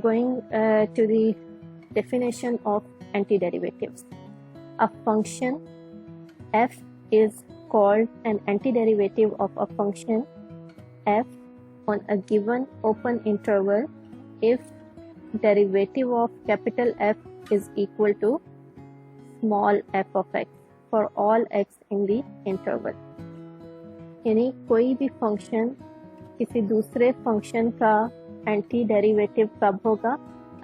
going to the definition of antiderivatives. A function f is called an antiderivative of a function f on a given open interval if derivative of capital F is equal to small f of x for all x in the interval. यानी कोई भी function किसी दूसरे function का anti derivative कब होगा,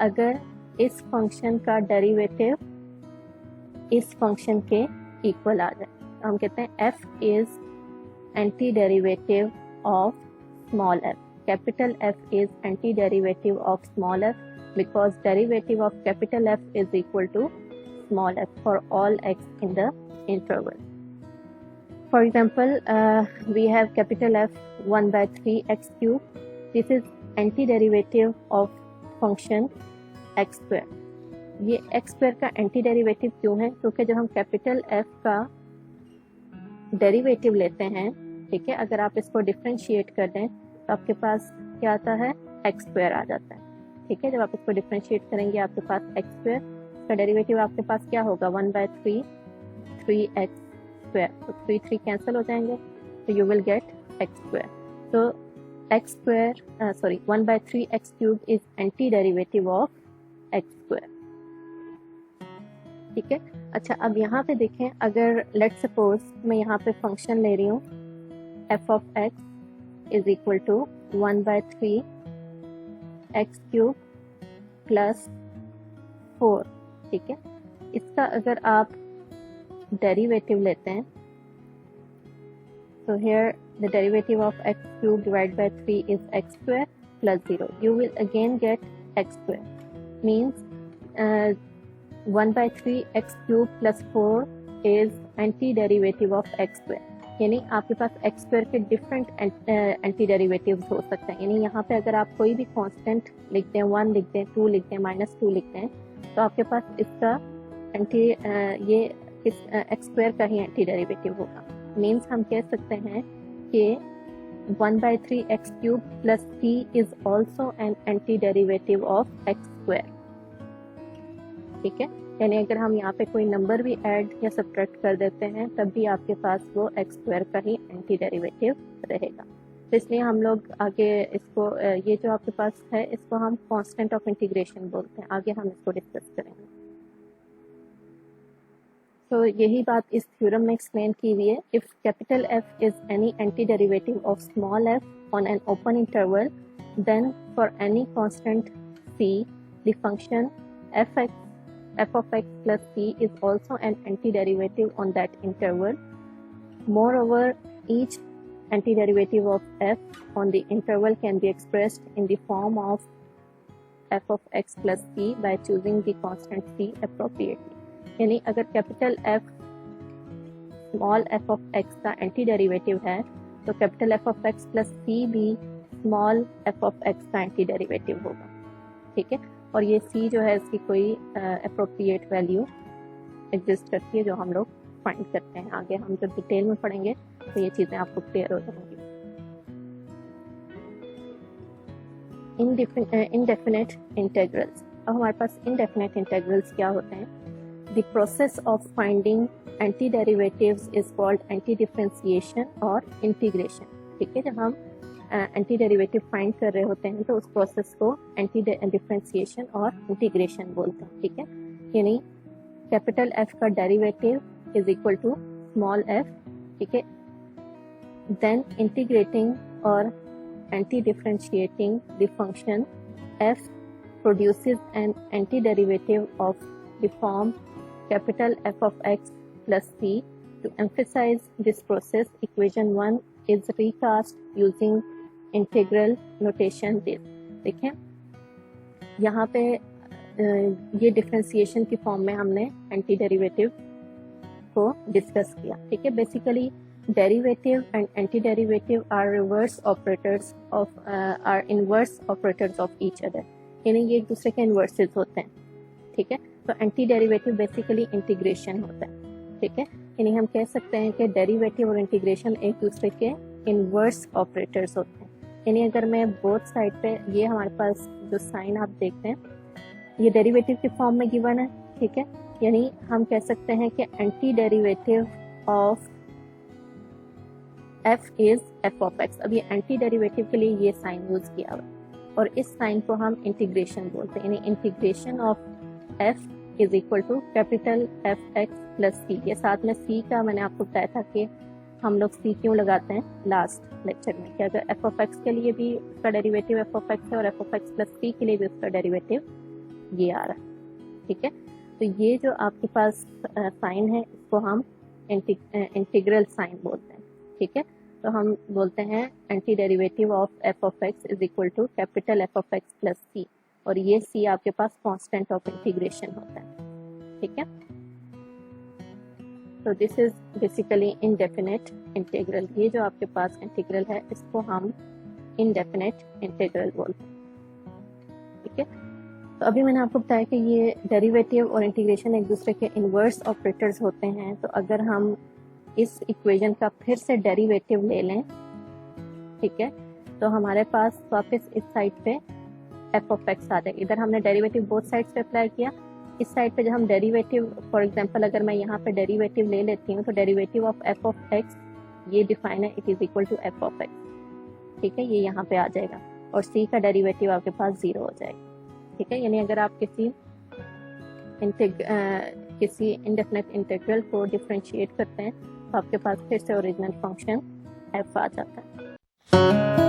अगर इस फंक्शन का डेरिवेटिव इस फंक्शन के इक्वल आ जाए. हम कहते हैं f is anti derivative of small f. Capital F is anti derivative of small f because derivative of capital F is equal to small f for all x in the interval. For example, we have capital F 1 by 3 x cube. This is antiderivative of function x square. ये x square का antiderivative क्यों है? क्योंकि जब हम capital F का derivative लेते हैं, ठीक है, अगर आप इसको differentiate कर दें तो आपके पास क्या आता है, x square आ जाता है. ठीक है, जब आप इसको डिफरेंशिएट करेंगे आपके पास x स्क्वायर का डेरिवेटिव आपके पास क्या होगा, 1 by 3 3x स्क्वायर. तो 3 कैंसिल हो जाएंगे तो you will get x square. तो x square 1 by 3 x cube is anti derivative of x square. ठीक है. अच्छा, अब यहाँ पे देखें, अगर लेट सपोज मैं यहाँ पे फंक्शन ले रही हूँ f of x is equal to 1 by 3 x cube plus 4. ठीक है, इसका अगर आप डेरिवेटिव लेते हैं तो here the derivative of x cube divide by 3 is x square plus 0. You will again get x square. Means 1 by 3 x cube plus 4 is anti derivative of x square. यानी आपके पास x स्क्वायर के different anti derivatives हो सकते हैं. यानी यहाँ पे अगर आप कोई भी कांस्टेंट लिखते हैं, 1 लिखते हैं, 2 लिखते हैं, -2 लिखते हैं, तो आपके पास इसका ये इस x स्क्वायर का ही एंटी डेरिवेटिव होगा. मीन्स हम कह सकते हैं कि 1 by 3 x cube plus c is also an anti derivative of x square. ठीक है, यानी अगर हम यहाँ पे कोई नंबर भी ऐड या सब्ट्रैक्ट कर देते हैं तब भी आपके पास वो x स्क्वायर का ही एंटी डेरिवेटिव रहेगा. तो इसलिए हम लोग आगे इसको ये जो आपके पास है इसको हम कांस्टेंट ऑफ इंटीग्रेशन बोलते हैं. आगे हम इसको डिस्कस करेंगे. तो यही बात इस थ्योरम में एक्सप्लेन की हुई है. If capital F is any anti derivative of small f on an open interval, then for any constant c the function f of x plus c is also an antiderivative on that interval. Moreover, each antiderivative of f on the interval can be expressed in the form of f of x plus c by choosing the constant c appropriately. यानी अगर capital f small f of x का antiderivative है तो capital f of x plus c भी small f of x का antiderivative होगा. ठीक है, और ये c जो है इसकी कोई अप्रोप्रिएट वैल्यू एग्जिस्ट करती है जो हम लोग फाइंड करते हैं. आगे हम जब डिटेल में पढ़ेंगे तो ये चीज़ें आपको क्लियर हो जाएंगी. Indefinite integrals. अब हमारे पास इनडेफिनेट इंटीग्रल्स क्या होते हैं? The process of finding anti derivatives is called anti differentiation और इंटीग्रेशन. ठीक है, जब हम एंटी डेरिवेटिव फाइंड कर रहे होते हैं तो उस प्रोसेस को एंटी डिफरेंशिएशन और इंटीग्रेशन बोलते हैं. ठीक है, यानी कैपिटल F का derivative is equal to small f. ठीक है, देन इंटीग्रेटिंग और anti differentiating the function f produces an antiderivative of the form capital F of x plus c. To emphasize this process, equation 1 is recast using integral notation this. देखें यहाँ पे ये differentiation की form में हमने anti derivative को discuss किया. ठीक है, basically derivative and anti derivative are reverse operators of are inverse operators of each other. यानी ये एक दूसरे के इनवर्सेस होते हैं. ठीक है, तो एंटी डेरिवेटिव बेसिकली इंटीग्रेशन होता है. ठीक है, यानी हम कह सकते हैं कि डेरिवेटिव और इंटीग्रेशन एक दूसरे के इनवर्स ऑपरेटर्स होते हैं. यानी अगर मैं बोथ साइड पे ये हमारे पास जो साइन आप देखते हैं ये डेरिवेटिव के फॉर्म में गिवन है, ठीक है। यानी हम कह सकते हैं कि anti derivative of f is f of x। अब ये एंटी डेरिवेटिव के लिए ये साइन यूज किया हुआ और इस साइन को हम इंटीग्रेशन बोलते हैं, यानी integration of f is equal to capital f x plus c. ये साथ में c का मैंने आपको बताया था कि हम लोग c क्यों लगाते हैं लास्ट लेक्चर में, कि अगर f ऑफ x के लिए भी उसका डेरिवेटिव f ऑफ x है और f of x plus c के लिए भी उसका डेरिवेटिव ये आ रहा है, ठीक है। तो ये जो आपके पास साइन है इसको हम इंटीग्रल साइन बोलते हैं, ठीक है। तो हम बोलते हैं anti derivative of f of x is equal to capital f of x plus c, और ये c आपके पास कांस्टेंट ऑफ इंटीग्रेशन होता है, ठीक है। तो this is basically indefinite integral. ये जो आपके पास इंटीग्रल है इसको हम इनडेफिनेट इंटीग्रल बोलते हैं, ठीक है। तो अभी मैंने आपको बताया कि ये डेरिवेटिव और इंटीग्रेशन एक दूसरे के इन्वर्स ऑपरेटर्स होते हैं। तो अगर हम इस इक्वेशन का फिर से डेरिवेटिव ले लें, ठीक है, तो हमारे पास वापस इस साइड पे f ऑफ x आ जाएगा। इधर हमने डेरिवेटिव बोथ साइड्स पे अप्लाई किया, इस साइड पे जब हम डेरिवेटिव, फॉर एग्जांपल अगर मैं यहाँ पे डेरिवेटिव ले लेती हूँ तो derivative of f of x ये डिफाइन है, it is equal to f of x, ठीक है, ये यहाँ पे आ जाएगा और c का डेरिवेटिव आपके पास 0 हो जाएगा, ठीक है। यानी अगर आप किसी इंडेफिनेट इंटीग्रल को डिफरेंशिएट करते हैं तो आपके पास फिर से ओरिजिनल फंक्शन f आ जाता है।